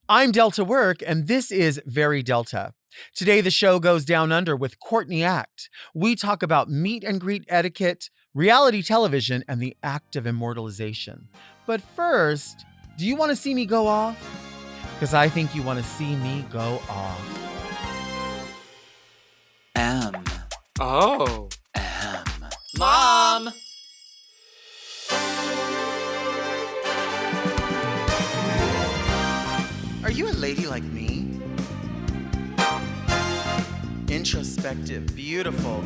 I'm Delta Work, and this is Very Delta. Today, the show goes down under with Courtney Act. We talk about meet and greet etiquette, reality television, and the act of immortalization. But first, do you want to see me go off? Because I think you want to see me go off. Oh. Mom! Are you a lady like me? Introspective, beautiful.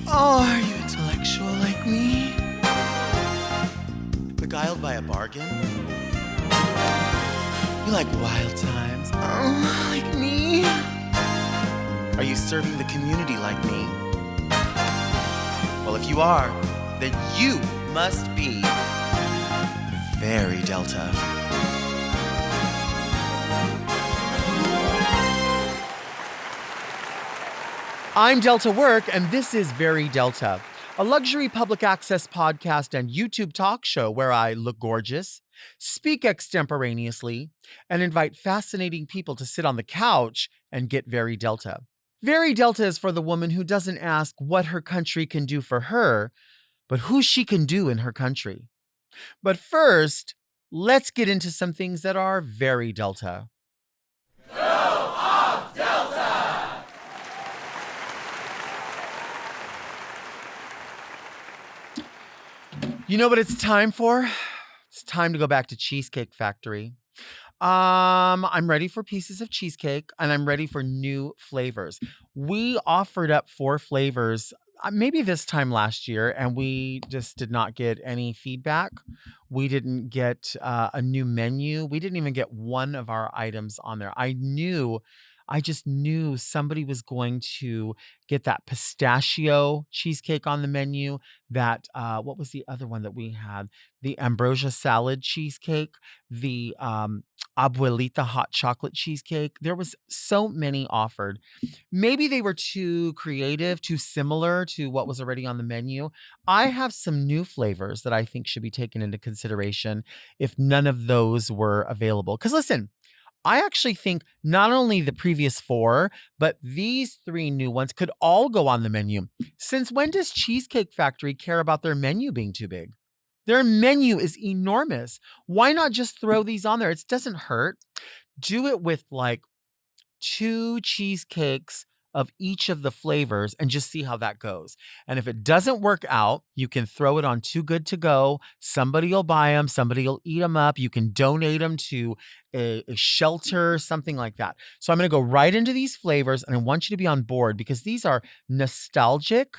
Oh, are you intellectual like me? Beguiled by a bargain? You like wild times? Oh, like me? Are you serving the community like me? Well, if you are, then you must be very Delta. I'm Delta Work, and this is Very Delta, a luxury public access podcast and YouTube talk show where I look gorgeous, speak extemporaneously, and invite fascinating people to sit on the couch and get Very Delta. Very Delta is for the woman who doesn't ask what her country can do for her, but who she can do in her country. But first, let's get into some things that are very Delta. Go off, Delta! You know what it's time for? It's time to go back to Cheesecake Factory. I'm ready for pieces of cheesecake, and I'm ready for new flavors. We offered up 4 flavors maybe this time last year, and we just did not get any feedback. We didn't get a new menu. We didn't even get one of our items on there. I just knew somebody was going to get that pistachio cheesecake on the menu. That, what was the other one that we had? The ambrosia salad cheesecake, the abuelita hot chocolate cheesecake. There was so many offered. Maybe they were too creative, too similar to what was already on the menu. I have some new flavors that I think should be taken into consideration if none of those were available. Because listen, I actually think not only the previous 4, but these 3 new ones could all go on the menu. Since when does Cheesecake Factory care about their menu being too big? Their menu is enormous. Why not just throw these on there? It doesn't hurt. Do it with like 2 cheesecakes of each of the flavors and just see how that goes. And if it doesn't work out, you can throw it on Too Good to Go. Somebody will buy them. Somebody will eat them up. You can donate them to a shelter, something like that. So I'm going to go right into these flavors, and I want you to be on board because these are nostalgic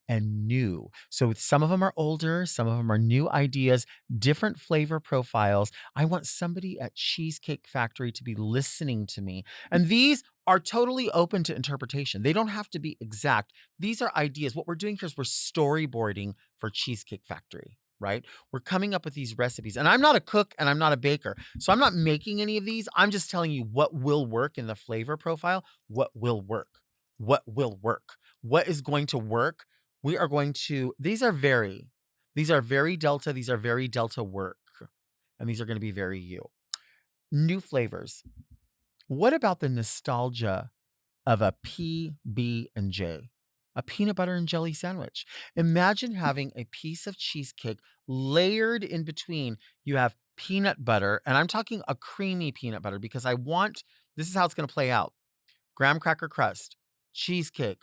and new. So some of them are older, some of them are new ideas, different flavor profiles. I want somebody at Cheesecake Factory to be listening to me. And these are totally open to interpretation. They don't have to be exact. These are ideas. What we're doing here is we're storyboarding for Cheesecake Factory, right? We're coming up with these recipes. And I'm not a cook and I'm not a baker. So I'm not making any of these. I'm just telling you what will work in the flavor profile, what will work, what will work, what is going to work. We are going to, these are very Delta. These are very Delta work. And these are going to be very you. New flavors. What about the nostalgia of a PB&J? A peanut butter and jelly sandwich. Imagine having a piece of cheesecake layered in between. You have peanut butter, and I'm talking a creamy peanut butter because this is how it's going to play out. Graham cracker crust, cheesecake,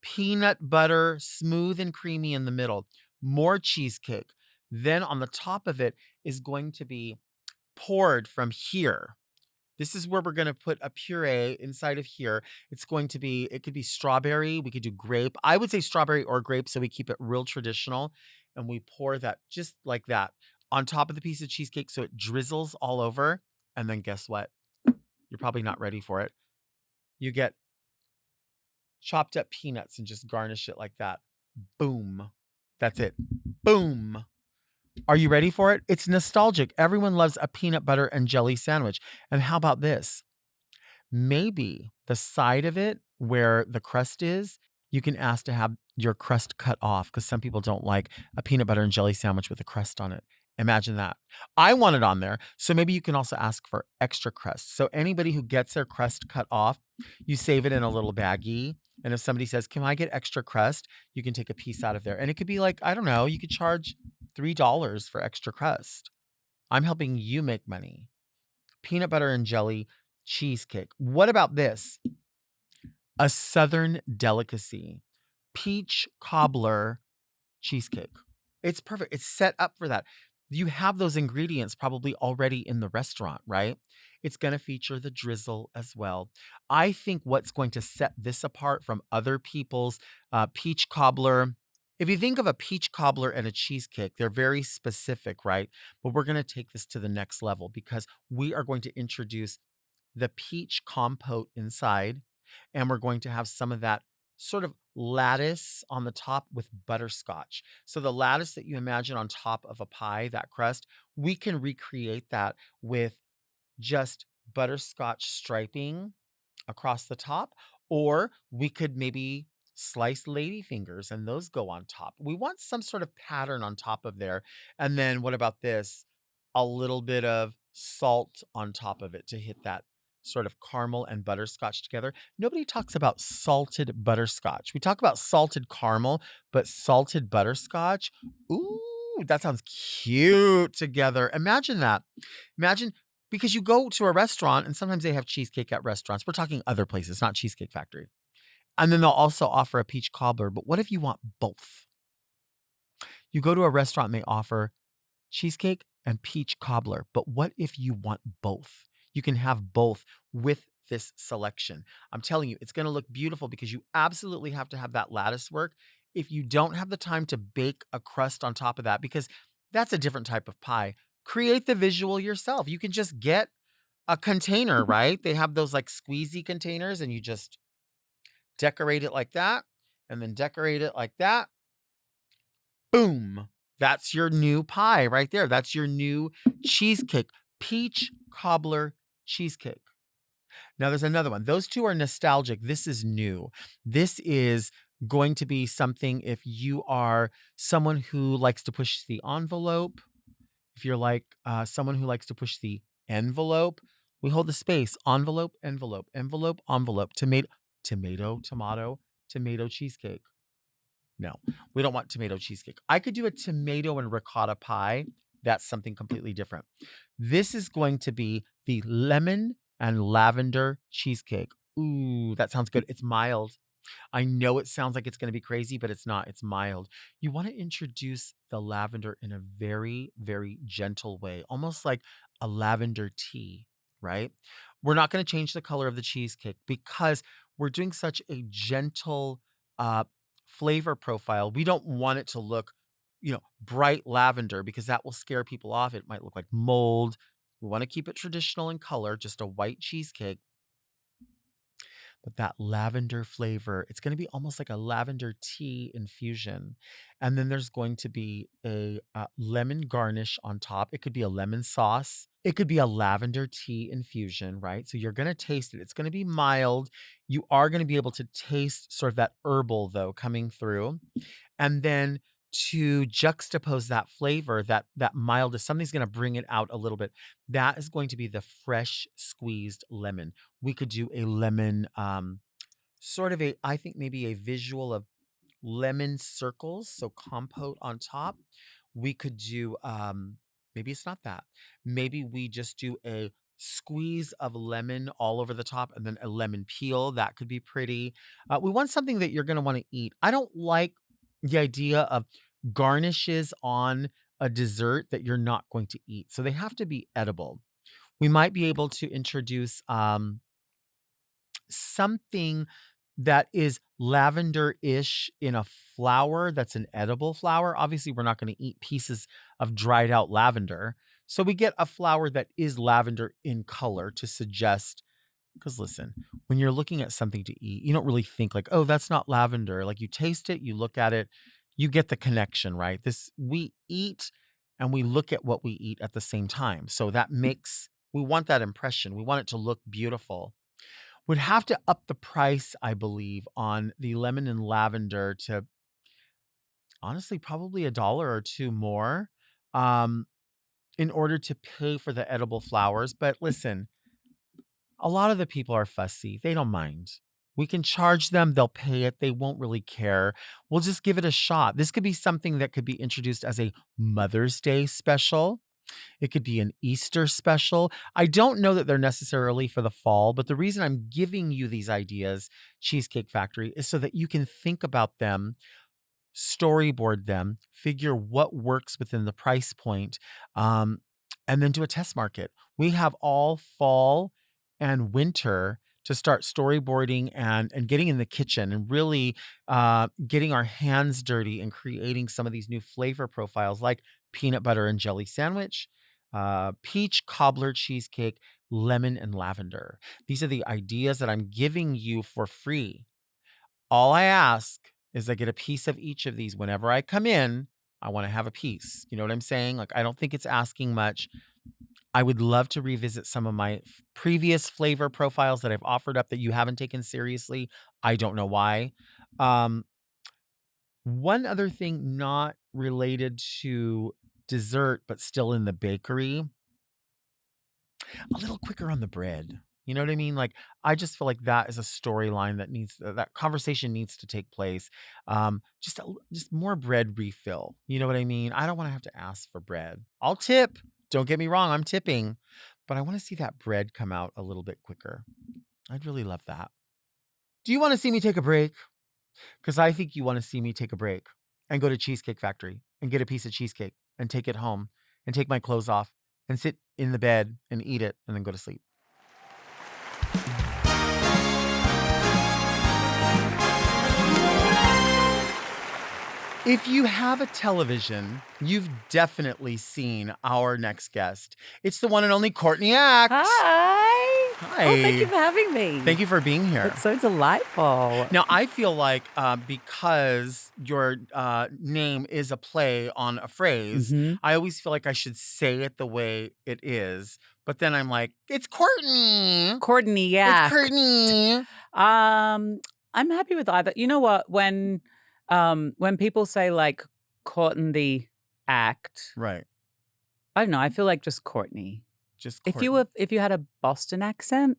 peanut butter, smooth and creamy in the middle, more cheesecake. Then on the top of it is going to be poured from here. This is where we're going to put a puree inside of here. It could be strawberry. We could do grape. I would say strawberry or grape, so we keep it real traditional. And we pour that just like that on top of the piece of cheesecake so it drizzles all over. And then guess what? You're probably not ready for it. You get chopped up peanuts and just garnish it like that. Boom. That's it. Boom. Are you ready for it? It's nostalgic. Everyone loves a peanut butter and jelly sandwich. And how about this? Maybe the side of it where the crust is, you can ask to have your crust cut off because some people don't like a peanut butter and jelly sandwich with a crust on it. Imagine that. I want it on there. So maybe you can also ask for extra crust. So anybody who gets their crust cut off, you save it in a little baggie. And if somebody says, "Can I get extra crust?" you can take a piece out of there. And it could be like, I don't know, you could charge $3 for extra crust. I'm helping you make money. Peanut butter and jelly cheesecake. What about this? A southern delicacy. Peach cobbler cheesecake. It's perfect. It's set up for that. You have those ingredients probably already in the restaurant, right? It's going to feature the drizzle as well. I think what's going to set this apart from other people's peach cobbler. If you think of a peach cobbler and a cheesecake, they're very specific, right? But we're going to take this to the next level because we are going to introduce the peach compote inside, and we're going to have some of that sort of lattice on the top with butterscotch. So the lattice that you imagine on top of a pie, that crust, we can recreate that with just butterscotch striping across the top, or we could maybe slice lady fingers and those go on top. We want some sort of pattern on top of there. And then what about this? A little bit of salt on top of it to hit that sort of caramel and butterscotch together. Nobody talks about salted butterscotch. We talk about salted caramel, but salted butterscotch. Ooh, that sounds cute together. Imagine that. Imagine because you go to a restaurant and sometimes they have cheesecake at restaurants. We're talking other places, not Cheesecake Factory. And then they'll also offer a peach cobbler. But what if you want both? You go to a restaurant and they offer cheesecake and peach cobbler. But what if you want both? You can have both with this selection. I'm telling you, it's going to look beautiful because you absolutely have to have that lattice work. If you don't have the time to bake a crust on top of that, because that's a different type of pie, create the visual yourself. You can just get a container, right? They have those like squeezy containers and you just decorate it like that and then decorate it like that. Boom. That's your new pie right there. That's your new cheesecake, peach cobbler cheesecake. Now there's another one. Those two are nostalgic. This is new. This is going to be something if you are someone who likes to push the envelope, if you're like someone who likes to push the envelope, we hold the space envelope, envelope, envelope, envelope, tomato cheesecake. No, we don't want tomato cheesecake. I could do a tomato and ricotta pie. That's something completely different. This is going to be the lemon and lavender cheesecake. Ooh, that sounds good. It's mild. I know it sounds like it's going to be crazy, but it's not. It's mild. You want to introduce the lavender in a very, very gentle way, almost like a lavender tea, right? We're not going to change the color of the cheesecake because we're doing such a gentle uh, flavor profile. We don't want it to look, bright lavender because that will scare people off. It might look like mold. We want to keep it traditional in color, just a white cheesecake. But that lavender flavor, it's going to be almost like a lavender tea infusion. And then there's going to be a lemon garnish on top. It could be a lemon sauce. It could be a lavender tea infusion, right? So you're going to taste it. It's going to be mild. You are going to be able to taste sort of that herbal, though, coming through. And then to juxtapose that flavor, that mildness, something's going to bring it out a little bit. That is going to be the fresh squeezed lemon. We could do a lemon, sort of I think maybe a visual of lemon circles, so compote on top. We could do, maybe it's not that. Maybe we just do a squeeze of lemon all over the top and then a lemon peel. That could be pretty. We want something that you're going to want to eat. I don't like the idea of garnishes on a dessert that you're not going to eat. So they have to be edible. We might be able to introduce something that is lavender-ish in a flour that's an edible flour. Obviously, we're not going to eat pieces of dried out lavender. So we get a flour that is lavender in color to suggest, because listen, when you're looking at something to eat, you don't really think like, oh, that's not lavender. Like you taste it, you look at it, you get the connection, right? We eat and we look at what we eat at the same time. So we want that impression. We want it to look beautiful. Would have to up the price, I believe, on the lemon and lavender to honestly probably $1 or 2 more. in order to pay for the edible flowers. But listen, a lot of the people are fussy. They don't mind. We can charge them, they'll pay it, they won't really care. We'll just give it a shot. This could be something that could be introduced as a Mother's Day special. It could be an Easter special. I don't know that they're necessarily for the fall, but the reason I'm giving you these ideas, Cheesecake Factory, is so that you can think about them, storyboard them, figure what works within the price point, um, and then do a test market. We have all fall and winter to start storyboarding and getting in the kitchen and really getting our hands dirty and creating some of these new flavor profiles like peanut butter and jelly sandwich, peach cobbler cheesecake, lemon and lavender. These are the ideas that I'm giving you for free. All I ask is I get a piece of each of these whenever I come in. I want to have a piece. You know what I'm saying? Like, I don't think it's asking much. I would love to revisit some of my previous flavor profiles that I've offered up that you haven't taken seriously. I don't know why. Um, One other thing not related to dessert, but still in the bakery, a little quicker on the bread. You know what I mean? Like, I just feel like that is a storyline that needs that conversation needs to take place. Just more bread refill. You know what I mean? I don't want to have to ask for bread. I'll tip. Don't get me wrong, I'm tipping, but I want to see that bread come out a little bit quicker. I'd really love that. Do you want to see me take a break? Because I think you want to see me take a break and go to Cheesecake Factory and get a piece of cheesecake and take it home and take my clothes off and sit in the bed and eat it and then go to sleep. If you have a television, you've definitely seen our next guest. It's the one and only Courtney Act. Hi. Hi. Oh, thank you for having me. Thank you for being here. It's so delightful. Now, I feel like because your name is a play on a phrase, I always feel like I should say it the way it is. But then I'm like, it's Courtney. Courtney Act. It's Courtney. I'm happy with either. You know what? When people say like Courtney Act, Right. I don't know. I feel like just Courtney. Just Courtney. If you had a Boston accent,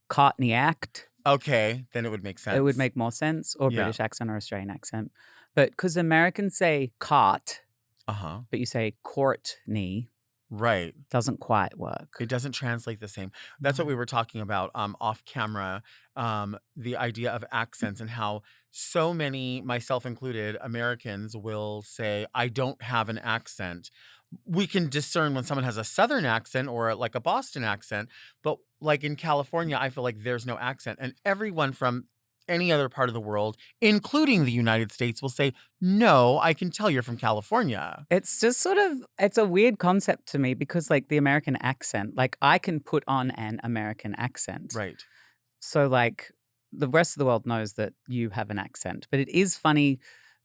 Courtney Act. Okay, then it would make sense. It would make more sense, or British accent or Australian accent. But because Americans say cart, but you say Courtney. Right. Doesn't quite work. It doesn't translate the same. That's what we were talking about off camera, the idea of accents and how so many, myself included, Americans will say, I don't have an accent. We can discern when someone has a Southern accent or like a Boston accent, but like in California, I feel like there's no accent. And everyone from any other part of the world, including the United States, will say, no, I can tell you're from California. It's just it's a weird concept to me because like the American accent, like I can put on an American accent. Right. So like the rest of the world knows that you have an accent. But it is funny,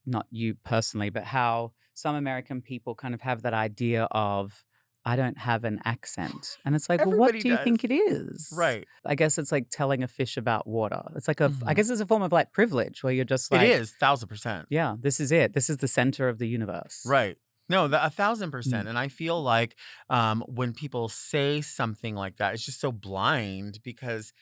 not you personally, but how some American people kind of have that idea of, I don't have an accent. And it's like, well, what do you think it is? Right. I guess it's like telling a fish about water. It's like I guess it's a form of like privilege where you're just like. It is, 1,000%. Yeah, this is it. This is the center of the universe. Right. No, 1,000%. And I feel like when people say something like that, it's just so blind because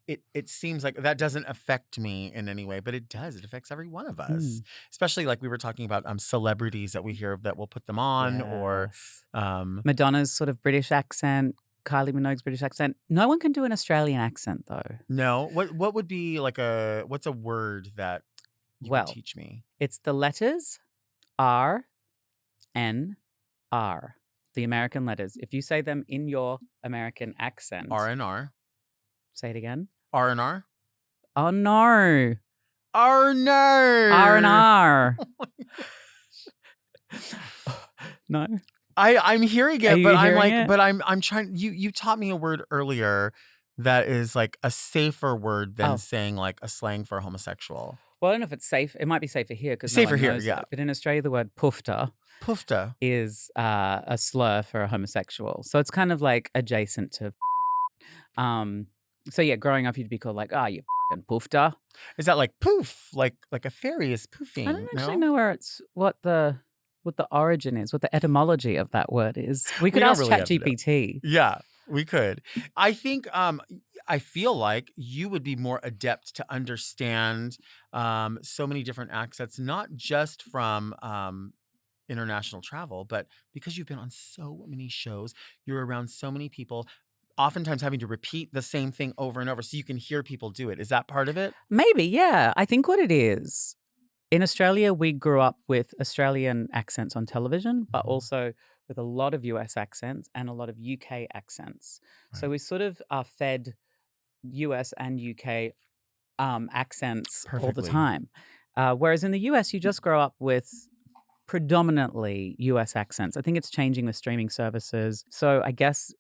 it seems like that doesn't affect me in any way, but it does. It affects every one of us, especially like we were talking about celebrities that we hear of that will put them on or Madonna's sort of British accent, Kylie Minogue's British accent. No one can do an Australian accent though. No. What would be like what's a word that you can teach me? It's the letters R, N, R. The American letters. If you say them in your American accent. R and R. Say it again. R and R? Oh, no. R and R. R and R. No. I'm hearing it, but I'm like, it? but I'm trying. You taught me a word earlier that is like a safer word than saying like a slang for homosexual. Well, I don't know if it's safe. It might be safer here because safer here, yeah. But in Australia, the word poofta is a slur for a homosexual. So it's kind of like adjacent to. So yeah, growing up, you'd be called like, you fucking poofta. Is that like poof, like a fairy is poofing? I don't actually know what the what the origin is, what the etymology of that word is. We We could don't ask really have to know. ChatGPT. Yeah, we could. I think I feel like you would be more adept to understand so many different accents, not just from international travel, but because you've been on so many shows, you're around so many people, oftentimes having to repeat the same thing over and over so you can hear people do it. Is that part of it? Maybe, yeah. I think what it is, in Australia, we grew up with Australian accents on television, but Mhm. also with a lot of US accents and a lot of UK accents. So Right. we sort of are fed US and UK accents all the Perfectly. time. Whereas in the US, you just grow up with predominantly US accents. I think it's changing with streaming services. So I guess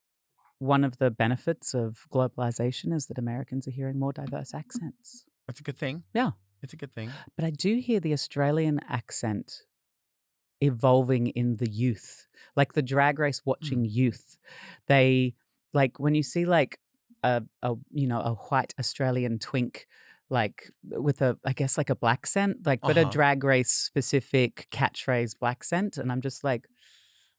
one of the benefits of globalization is that Americans are hearing more diverse accents. That's a good thing. Yeah. It's a good thing. But I do hear the Australian accent evolving in the youth, like the Drag Race watching youth. They like when you see like a white Australian twink, like with a I guess like a black scent, like but a Uh-huh. Drag Race specific catchphrase black scent, and I'm just like,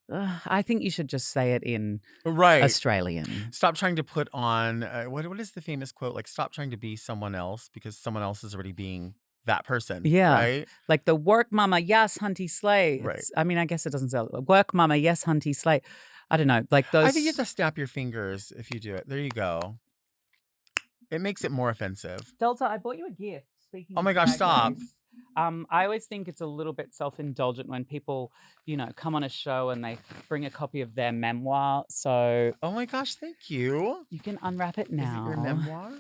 I think you should just say it in Right. Australian. Stop trying to put on what is the famous quote? Like, stop trying to be someone else because someone else is already being that person. Yeah. Right. Like the work mama, yes, hunty slay. Right. I mean, I guess it doesn't sell. Work mama, yes, hunty slay. I don't know. Like those. I think you have to snap your fingers if you do it. There you go. It makes it more offensive. Delta, I bought you a gift. Speaking Oh of my gosh, Drag stop. Race. I always think it's a little bit self-indulgent when people, come on a show and they bring a copy of their memoir. So Oh my gosh, thank you. you can unwrap it now. Is it your memoir?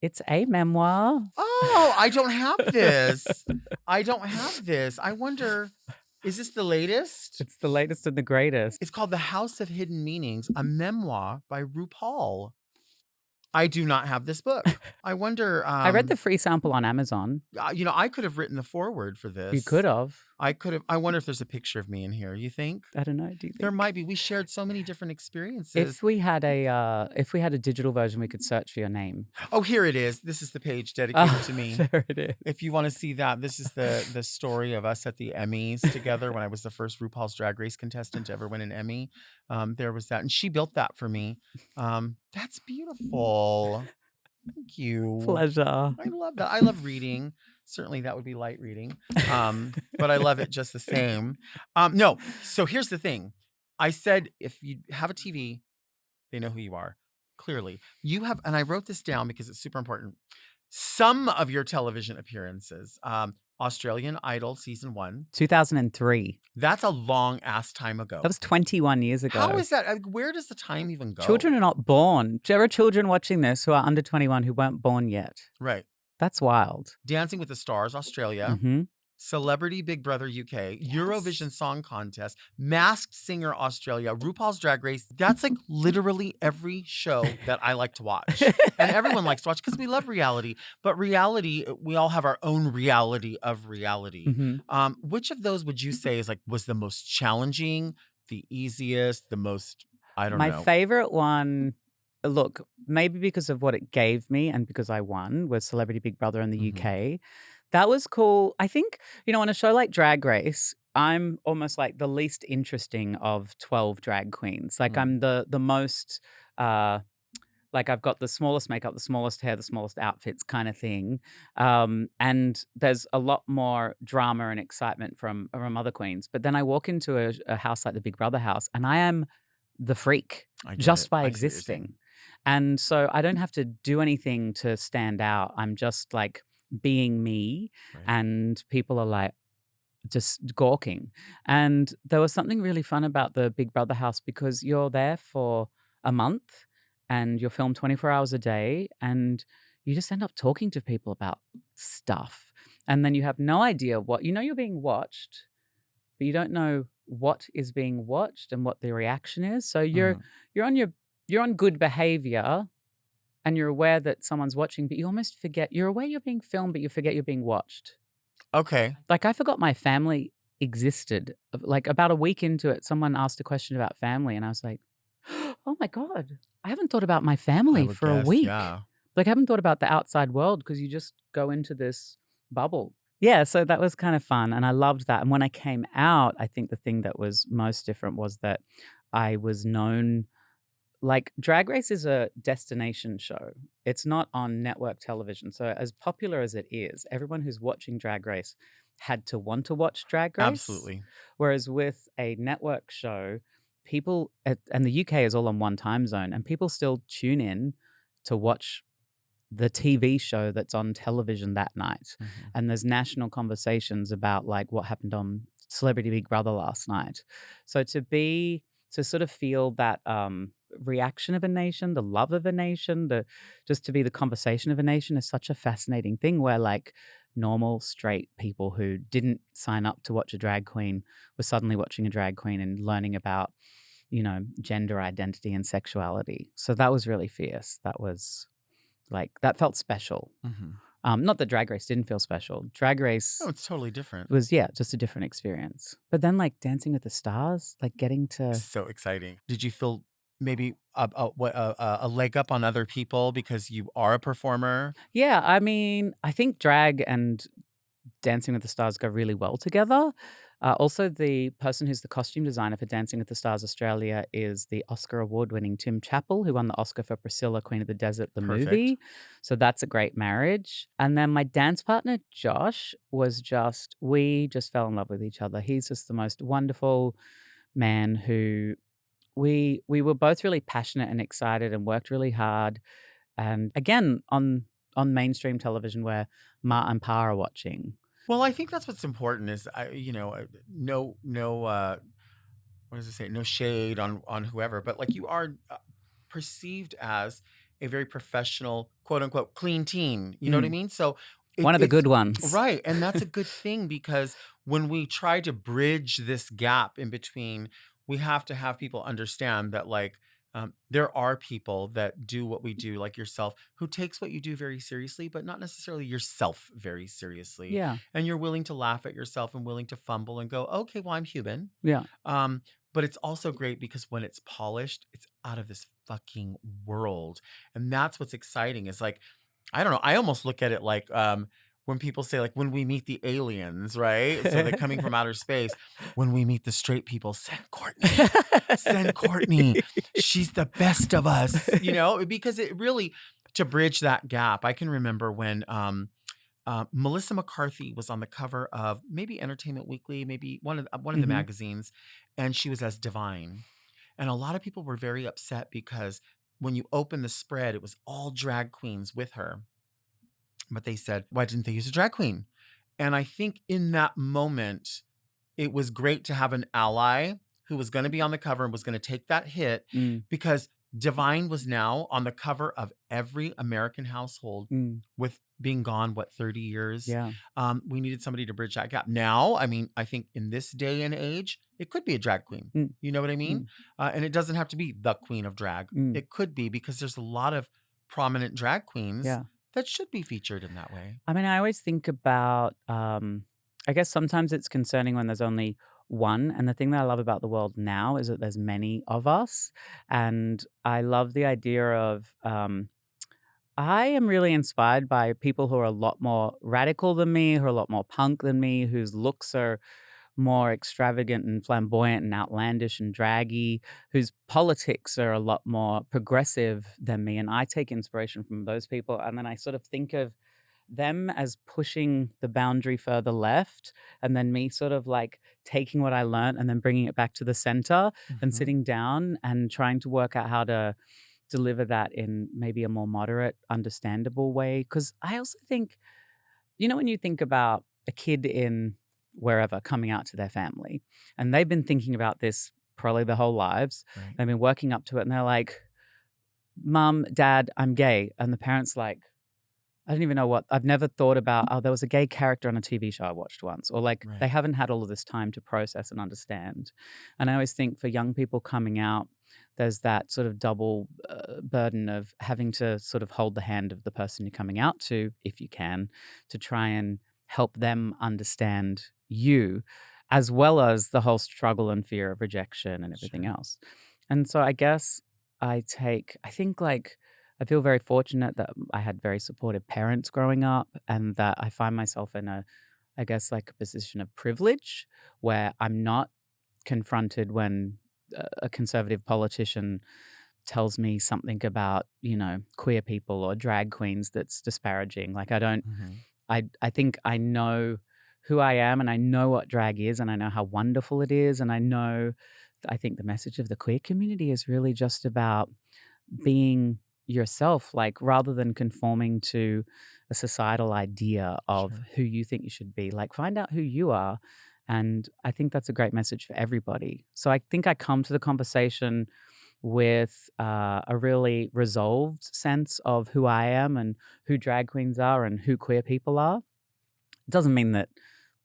It's a memoir. Oh, I don't have this. I don't have this. I wonder, is this the latest? It's the latest and the greatest. It's called The House of Hidden Meanings, a memoir by RuPaul. I do not have this book. I wonder. I read the free sample on Amazon. I could have written the foreword for this. You could have. I could have. I wonder if there's a picture of me in here. You think? I don't know. Do you think? There might be. We shared so many different experiences. If we had a digital version, we could search for your name. Oh, here it is. This is the page dedicated to me. There it is. If you want to see that, this is the story of us at the Emmys together when I was the first RuPaul's Drag Race contestant to ever win an Emmy. There was that, and she built that for me. That's beautiful. Thank you. Pleasure. I love that. I love reading. Certainly, that would be light reading, but I love it just the same. No, so here's the thing. I said if you have a TV, they know who you are. Clearly, you have, and I wrote this down because it's super important. Some of your television appearances, Australian Idol season 1, 2003. that's a long ass time ago. That was 21 years ago. How is that? Where does the time even go? Children are not born. There are children watching this who are under 21 who weren't born yet. Right. That's wild. Dancing with the Stars, Australia. Hmm. Celebrity Big Brother UK, Eurovision Song Contest, Masked Singer Australia, RuPaul's Drag Race. That's like literally every show that I like to watch. And everyone likes to watch because we love reality. But reality, we all have our own reality of reality. Hmm. Which of those would you say was the most challenging, the easiest, the most, I don't know. My favorite one, look, maybe because of what it gave me and because I won, was Celebrity Big Brother in the UK. That was cool. I think, on a show like Drag Race, I'm almost like the least interesting of 12 drag queens. Like I'm the most, like I've got the smallest makeup, the smallest hair, the smallest outfits kind of thing. And there's a lot more drama and excitement from other queens. But then I walk into a house like the Big Brother house and I am the freak just by existing. And so I don't have to do anything to stand out. I'm just like being me, and people are like just gawking. And there was something really fun about the Big Brother house because you're there for a month and you're filmed 24 hours a day and you just end up talking to people about stuff. And then you have no idea you're being watched, but you don't know what is being watched and what the reaction is. So you're on good behavior and you're aware that someone's watching, but you almost forget. You're aware you're being filmed, but you forget you're being watched. Okay. Like I forgot my family existed. Like about a week into it, someone asked a question about family and I was like, oh my God, I haven't thought about my family for a week. Yeah. Like I haven't thought about the outside world because you just go into this bubble. Yeah, so that was kind of fun, and I loved that, and when I came out, I think the thing that was most different was that I was known like, Drag Race is a destination show. It's not on network television, so as popular as it is, everyone who's watching Drag Race had to want to watch Drag Race, Absolutely. whereas with a network show, people and the UK is all on one time zone, and people still tune in to watch the TV show that's on television that night. Mhm. And there's national conversations about like what happened on Celebrity Big Brother last night. So to sort of feel that reaction of a nation, the love of a nation, the just to be the conversation of a nation is such a fascinating thing where like normal straight people who didn't sign up to watch a drag queen were suddenly watching a drag queen and learning about, gender identity and sexuality. So that was really fierce. That was like that felt special. Mhm. Not that Drag Race didn't feel special. Drag Oh, Race it's totally different. was, yeah, just a different experience. But then, like Dancing with the Stars, like getting to, So exciting. Did you feel maybe a leg up on other people because you are a performer? yeah, I mean, I think drag and Dancing with the Stars go really well together. Also, the person who's the costume designer for Dancing with the Stars Australia is the Oscar award winning Tim Chappell, who won the Oscar for Priscilla, Queen of the Desert, the Perfect. movie. So that's a great marriage. And then my dance partner, Josh, we just fell in love with each other. He's just the most wonderful man who we were both really passionate and excited and worked really hard. And again, on mainstream television where Ma and Pa are watching. Well, I think that's what's important is no what does it say? No shade on whoever, but like you are perceived as a very professional, quote unquote, clean teen. You know what I Mm, mean? So one of the it's good ones. right. And that's a good thing because when we try to bridge this gap in between, we have to have people understand that, like, there are people that do what we do, like yourself, who takes what you do very seriously, but not necessarily yourself very seriously. Yeah, And you're willing to laugh at yourself and willing to fumble and go, okay, well, I'm human. yeah. Um, but it's also great because when it's polished, it's out of this fucking world. And that's what's exciting is like, I don't know, I almost look at it like when people say like when we meet the aliens, right? So they're coming from outer space. When we meet the straight people, send Courtney. Send Courtney. She's the best of us, because it really to bridge that gap. I can remember when Melissa McCarthy was on the cover of maybe Entertainment Weekly, maybe one of the Mhm. magazines, and she was as Divine. And a lot of people were very upset because when you open the spread, it was all drag queens with her. But they said, why didn't they use a drag queen? And I think in that moment, it was great to have an ally who was going to be on the cover and was going to take that hit Mm, because Divine was now on the cover of every American household mm, with being gone, 30 years. yeah. We needed somebody to bridge that gap. Now, I mean, I think in this day and age, it could be a drag queen. Mm, You know what I mean? mm, And it doesn't have to be the queen of drag. mm, It could be because there's a lot of prominent drag queens yeah. that should be featured in that way. I mean, I always think about, I guess sometimes it's concerning when there's only one. And the thing that I love about the world now is that there's many of us. And I love the idea of, I am really inspired by people who are a lot more radical than me, who are a lot more punk than me, whose looks are more extravagant and flamboyant and outlandish and draggy, whose politics are a lot more progressive than me. And I take inspiration from those people. And then I sort of think of them as pushing the boundary further left, and then me sort of like taking what I learned and then bringing it back to the center and Mhm. sitting down and trying to work out how to deliver that in maybe a more moderate, understandable way. Because I also think, when you think about a kid in wherever coming out to their family, and they've been thinking about this probably their whole lives, Right. they've been working up to it, and they're like, Mum, Dad, I'm gay. And the parents like, I don't even know what I've never thought about. Oh, there was a gay character on a TV show I watched once, or like they Right. haven't had all of this time to process and understand. And I always think for young people coming out, there's that sort of double burden of having to sort of hold the hand of the person you're coming out to, if you can, to try and help them understand you, as well as the whole struggle and fear of rejection and everything Sure. else. And so I guess I think like, I feel very fortunate that I had very supportive parents growing up and that I find myself in a I guess, like a position of privilege where I'm not confronted when a conservative politician tells me something about, queer people or drag queens that's disparaging. Like I don't Mhm. I think I know who I am and I know what drag is and I know how wonderful it is and I think the message of the queer community is really just about being yourself, like rather than conforming to a societal idea of Sure. who you think you should be, like find out who you are. And I think that's a great message for everybody. So I think I come to the conversation with a really resolved sense of who I am and who drag queens are and who queer people are. It doesn't mean that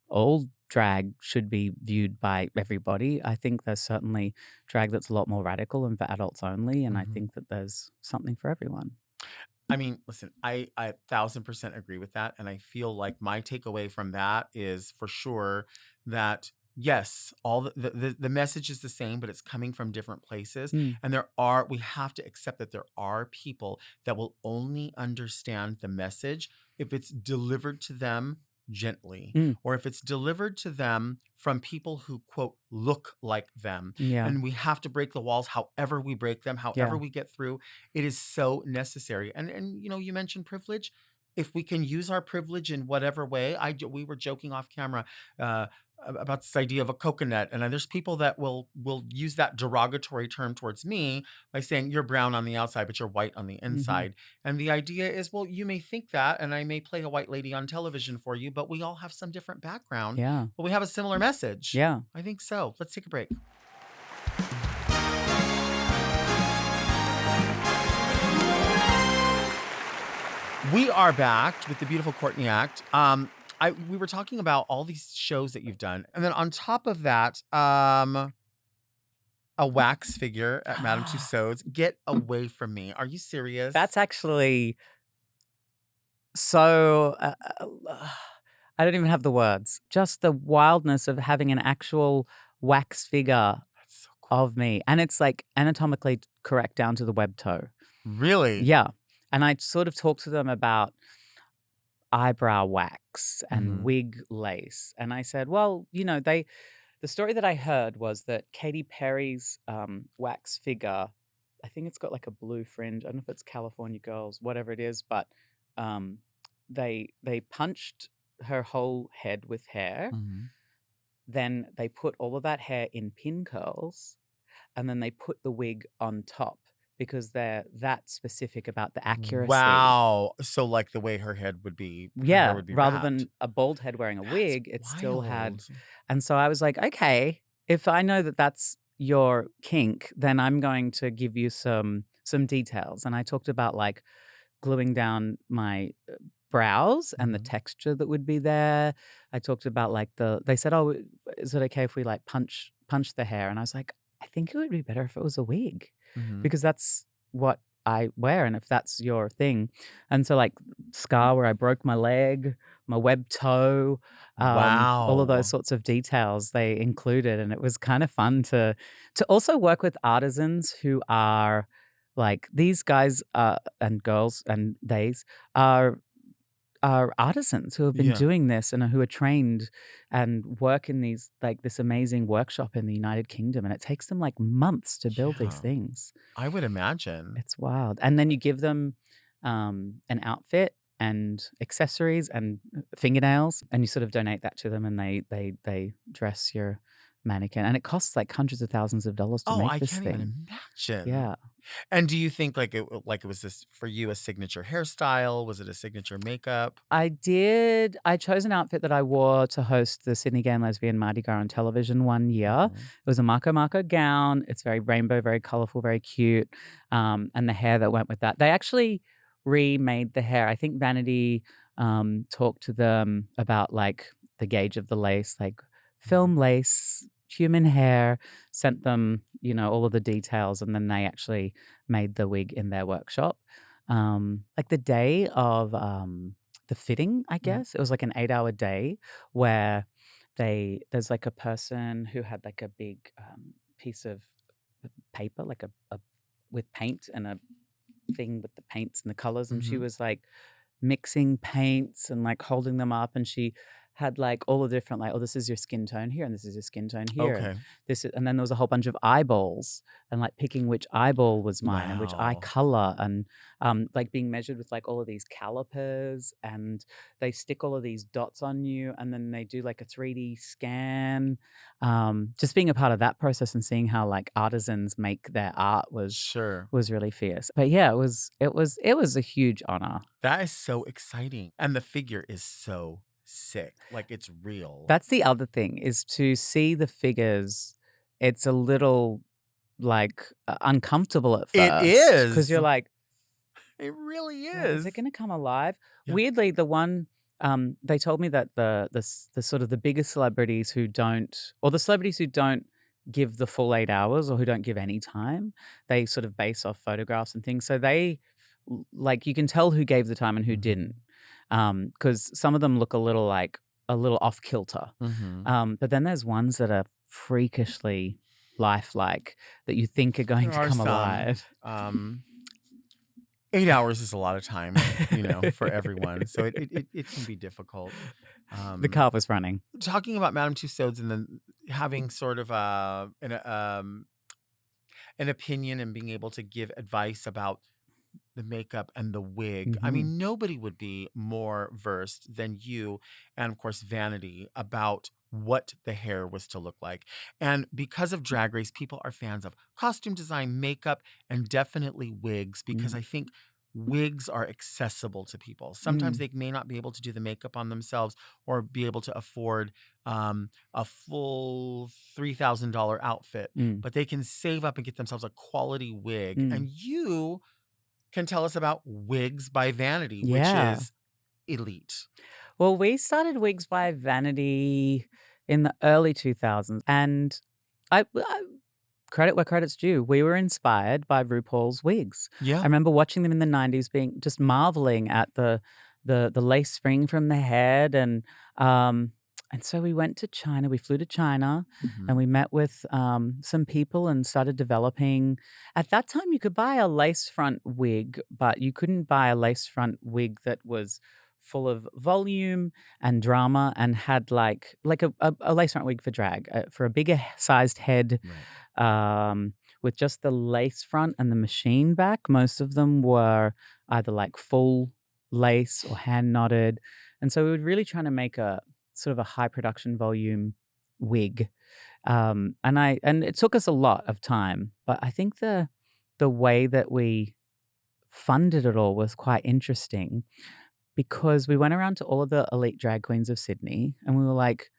all drag should be viewed by everybody. I think there's certainly drag that's a lot more radical and for adults only, and I Mhm. think that there's something for everyone. I mean, listen, I 1,000% agree with that, and I feel like my takeaway from that is for sure that yes, all the message is the same, but it's coming from different places, Mm, and we have to accept that there are people that will only understand the message if it's delivered to them gently, mm, or if it's delivered to them from people who quote look like them, yeah, and we have to break the walls however we break them, however yeah, we get through. It is so necessary. And you mentioned privilege. If we can use our privilege in whatever way, we were joking off camera uh, about this idea of a coconut, and there's people that will use that derogatory term towards me by saying you're brown on the outside, but you're white on the hmm, inside. And the idea is, well, you may think that, and I may play a white lady on television for you, but we all have some different background, yeah, but we have a similar message. yeah. I think so. Let's take a break. We are back with the beautiful Courtney Act. We were talking about all these shows that you've done, and then on top of that, a wax figure at Madame Tussauds. Get away from me! Are you serious? That's actually so. I don't even have the words. Just the wildness of having an actual wax figure That's so cool. of me, and it's like anatomically correct down to the web toe. Really? Yeah. And I sort of talked to them about eyebrow wax and Hmm. wig lace. And I said, well, the story that I heard was that Katy Perry's wax figure, I think it's got like a blue fringe. I don't know if it's California Girls, whatever it is, but um, they punched her whole head with hair. Hmm. Then they put all of that hair in pin curls and then they put the wig on top because they're that specific about the accuracy. Wow. So like the way her hair Yeah, would be rather wrapped. than a bald head wearing a That's wig, it still had. wild. And so I was like, okay, if I know that that's your kink, then I'm going to give you some details. And I talked about like gluing down my brows and the Hmm. texture that would be there. I talked about like they said, "Oh, is it okay if we like punch the hair?" And I was like, "I think it would be better if it was a wig Hmm. because that's what I wear and if that's your thing." And so like scar where I broke my leg, my web toe, all of those Wow. sorts of details they included and it was kind of fun to also work with artisans who are like these guys and girls and theys are artisans who have been Yeah. doing this and who are trained and work in these like this amazing workshop in the United Kingdom and it takes them like months to build these Yeah. things. I would imagine. It's wild. And then you give them an outfit and accessories and fingernails and you sort of donate that to them and they dress your mannequin and it costs like hundreds of thousands of dollars to Oh, make I this can't even thing. imagine. Yeah. And do you think like it was this for you a signature hairstyle? Was it a signature makeup? I chose an outfit that I wore to host the Sydney Gay and Lesbian Mardi Gras on television one year. Mhm. It was a Marco Marco gown. It's very rainbow, very colorful, very cute. And the hair that went with that. They actually remade the hair. I think Vanity talked to them about like the gauge of the lace, like film lace, human hair, sent them, all of the details, and then they actually made the wig in their workshop. Like the day of the fitting, I Mhm. guess it was like an 8-hour day where there's like a person who had like a big piece of paper, like a with paint and a thing with the paints and the colors, and she Mhm. was like mixing paints and like holding them up, and she had like all the different like, oh, this is your skin tone here, and this is your skin tone here, and Okay. and then there was a whole bunch of eyeballs, and like picking which eyeball was mine and which eye Wow. color, and like being measured with like all of these calipers, and they stick all of these dots on you, and then they do like a 3D scan. Just being a part of that process and seeing how like artisans make their art Sure. was really fierce. But yeah, it was a huge honor. That is so exciting. And the figure is so sick. Like it's real. That's the other thing, is to see the figures. It's a little like uncomfortable at It first because is. you're like, It really yeah, is is. it going to come alive? Yeah. Weirdly, the one they told me that the sort of the biggest celebrities who don't, or the celebrities who don't give the full 8 hours or who don't give any time, they sort of base off photographs and things. So they like you can tell who gave the time and who didn't, because some of them look a little off kilter. Mhm. But then there's ones that are freakishly lifelike that you think are going There to are come some. alive. 8 hours is a lot of time, for everyone. So it can be difficult. The car was running. Talking about Madame Tussauds and then having sort of an opinion and being able to give advice about the makeup and the wig. I Mhm. mean, nobody would be more versed than you and, of course, Vanity about what the hair was to look like. And because of Drag Race, people are fans of costume design, makeup, and definitely wigs because Mm. I think wigs are accessible to people. Sometimes Mm. they may not be able to do the makeup on themselves or be able to afford a full $3,000 outfit, Mm. but they can save up and get themselves a quality wig. Mm. And you can tell us about Wigs by Vanity, which Yeah. is elite. Well, we started Wigs by Vanity in the early 2000s, and I credit where credit's due. We were inspired by RuPaul's wigs. I Yeah. remember watching them in the 90s, being just marveling at the lace spring from the head, and so we went to China. We flew to China, and we met with some people and started developing. At that time, you could buy a lace front wig, but you couldn't buy a lace front wig that was full of volume and drama and had like a lace front wig for drag, for a bigger sized head, Right. with just the lace front and the machine back. Most of them were either like full lace or hand knotted. And so we were really trying to make a sort of a high production volume wig. And it took us a lot of time, but I think the way that we funded it all was quite interesting, because we went around to all of the elite drag queens of Sydney and we were like,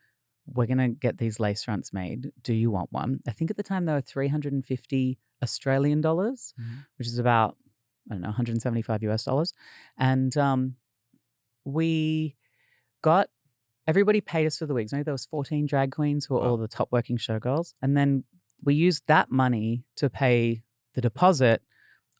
we're going to get these lace fronts made. Do you want one? I think at the time they were 350 Australian dollars, which is about, I don't know, 175 US dollars. And we got, everybody paid us for the wigs. Maybe there was 14 drag queens who were all Wow. the top working showgirls. And then we used that money to pay the deposit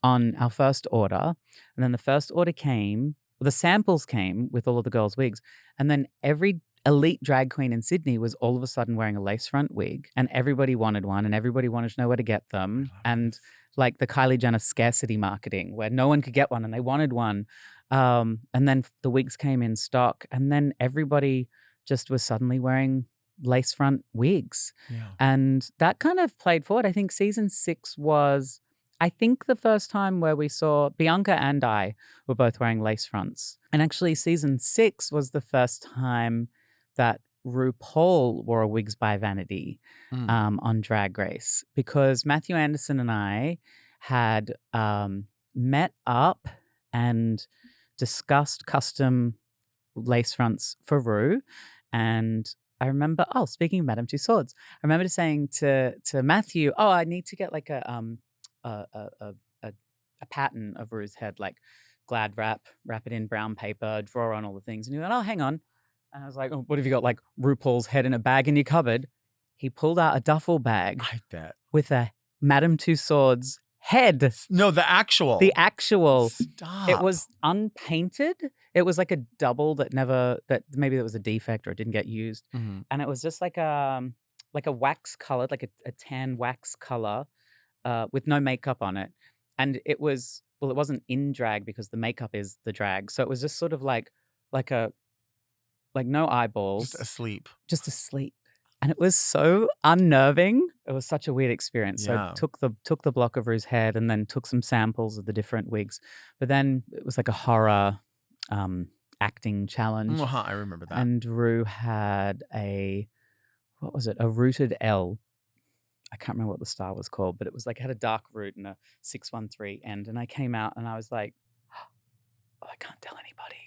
on our first order. And then the first order came, the samples came with all of the girls' wigs. And then every elite drag queen in Sydney was all of a sudden wearing a lace front wig, and everybody wanted one, and everybody wanted to know where to get them. I love And this. like the Kylie Jenner scarcity marketing, where no one could get one and they wanted one. And then the wigs came in stock, and then everybody just was suddenly wearing lace front wigs. Yeah. And that kind of played forward. I think season 6 was, I think, the first time where we saw Bianca and I were both wearing lace fronts. And actually, season 6 was the first time that RuPaul wore a Wigs by Vanity on Drag Race, because Matthew Anderson and I had met up and discussed custom lace fronts for Ru. And I remember, speaking of Madame Tussauds, I remember saying to Matthew, I need to get like a pattern of Ru's head, like Glad wrap it in brown paper, draw on all the things. And he went, hang on. And I was like, what have you got, like RuPaul's head in a bag in your cupboard? He pulled out a duffel bag I bet. with a Madame Tussauds head. No, the actual. Stop. It Stop. was unpainted. It was like a double that maybe there was a defect or it didn't get used. And it was just like a wax colored, like a tan wax color, with no makeup on it. And it wasn't in drag because the makeup is the drag. So it was just sort of like a like no Just eyeballs, asleep. just asleep. And it was so unnerving. It was such a weird experience. So I Yeah. took the block of Rue's head and then took some samples of the different wigs. But then it was like a horror um, acting challenge. I remember that. And Rue had what was it? A rooted L. I can't remember what the style was called, but it was like it had a dark root and a 613 end. And I came out and I was like, oh, I can't tell anybody,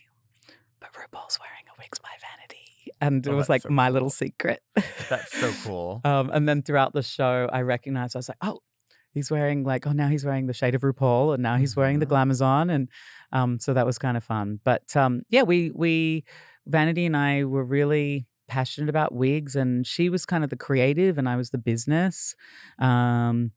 but RuPaul's wearing a Wigs by Vanity. And it Oh, was that's like so my cool. little secret. That's so cool. And then throughout the show, I recognized, I was like, oh, he's wearing now he's wearing the shade of RuPaul and now he's wearing the Mhm. Glamazon. And so that was kind of fun. But yeah, Vanity and I were really passionate about wigs, and she was kind of the creative and I was the business. Um,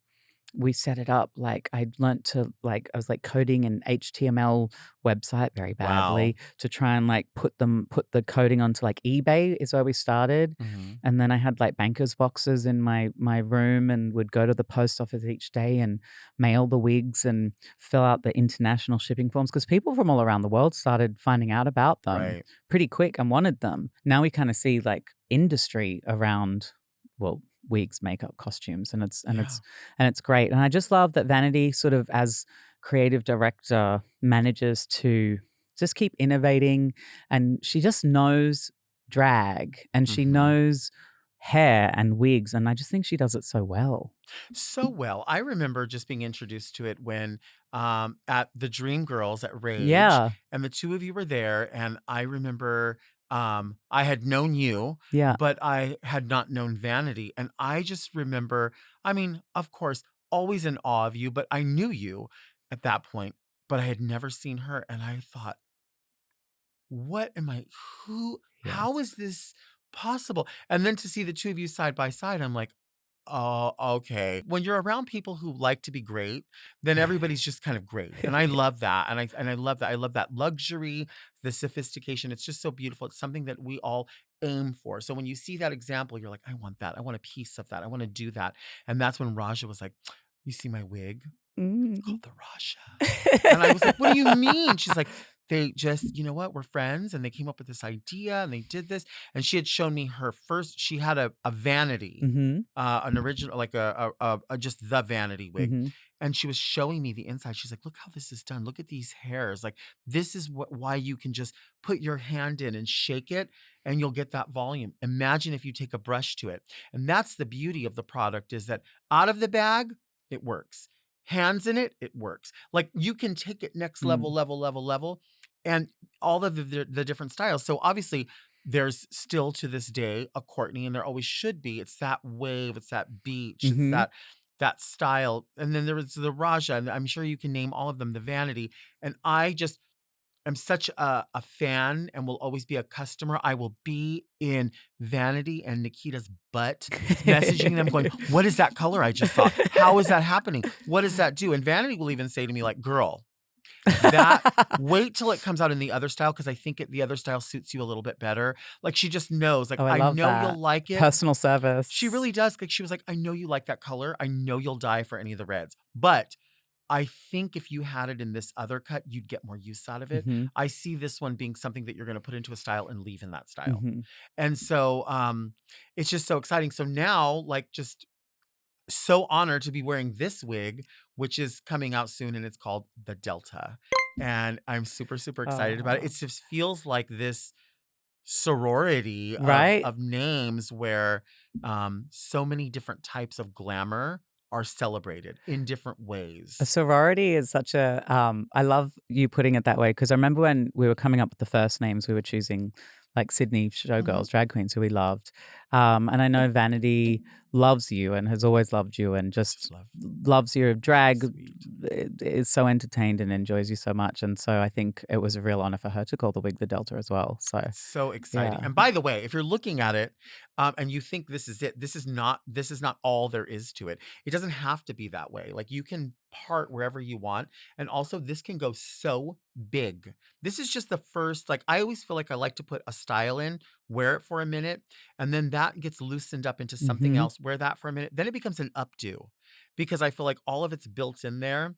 we set it up like I learnt to I was like coding an HTML website very Wow. badly to try and like put the coding onto like eBay is where we started. Mhm. And then I had like bankers boxes in my room and would go to the post office each day and mail the wigs and fill out the international shipping forms because people from all around the world started finding out about them Right. pretty quick and wanted them. Now we kind of see like industry around, well, wigs, makeup, costumes, and it's great. And I just love that Vanity sort of as creative director manages to just keep innovating, and she just knows drag and she Mhm. knows hair and wigs, and I just think she does it so well. So well. I remember just being introduced to it when at the Dream Girls at Rage, Yeah. and the two of you were there, and I remember I had known you, Yeah. but I had not known Vanity, and I just remember, I mean, of course, always in awe of you, but I knew you at that point, but I had never seen her, and I thought, what am I how Yes. is this possible? And then to see the two of you side by side, I'm like, oh, okay. When you're around people who like to be great, then everybody's just kind of great. And I love that. And I love that. I love that luxury, the sophistication. It's just so beautiful. It's something that we all aim for. So when you see that example, you're like, I want that. I want a piece of that. I want to do that. And that's when Raja was like, you see my wig? It's Mm. called the Raja. And I was like, what do you mean? She's like, they just, you know what, we're friends. And they came up with this idea and they did this. And she had shown me her first, she had a vanity, Mhm. an original, like just the vanity wig. Mhm. And she was showing me the inside. She's like, look how this is done. Look at these hairs. Like, this is why you can just put your hand in and shake it and you'll get that volume. Imagine if you take a brush to it. And that's the beauty of the product, is that out of the bag, it works. Hands in it, it works. Like, you can take it next level, Mm. level, and all of the different styles. So obviously, there's still to this day a Courtney, and there always should be. It's that wave, it's that beach, it's Mhm. that style. And then there was the Raja, and I'm sure you can name all of them, the Vanity. And I just am such a fan and will always be a customer. I will be in Vanity and Nikita's butt, messaging them going, what is that color I just saw? How is that happening? What does that do? And Vanity will even say to me, like, girl, that wait till it comes out in the other style, because I think the other style suits you a little bit better. Like, she just knows, like, Oh, I I love know that. you'll like it. Personal service. She really does. Like, she was like, I know you like that color. I know you'll die for any of the reds. But I think if you had it in this other cut, you'd get more use out of it. Mhm. I see this one being something that you're going to put into a style and leave in that style. Mhm. And so it's just so exciting. So now, like, just so honored to be wearing this wig, which is coming out soon, and it's called the Delta. And I'm super, super excited about it. Oh. It just feels like this sorority Right? of names where so many different types of glamour are celebrated in different A ways. sorority is such a I love you putting it that way, because I remember when we were coming up with the first names, we were choosing like Sydney showgirls, drag queens who we loved. And I know Vanity loves you and has always loved you and just Just love loves your drag, sweet. is so entertained and enjoys you so much. And so I think it was a real honor for her to call the wig the Delta as well. So So exciting. yeah. And by the way, if you're looking at it and you think this is it, this is not all there is to it. It doesn't have to be that way. Like, you can part wherever you want. And also, this can go so big. This is just the first, like, I always feel like I like to put a style in, wear it for a minute, and then that gets loosened up into something Mhm. else, wear that for a minute. Then it becomes an updo, because I feel like all of it's built in there.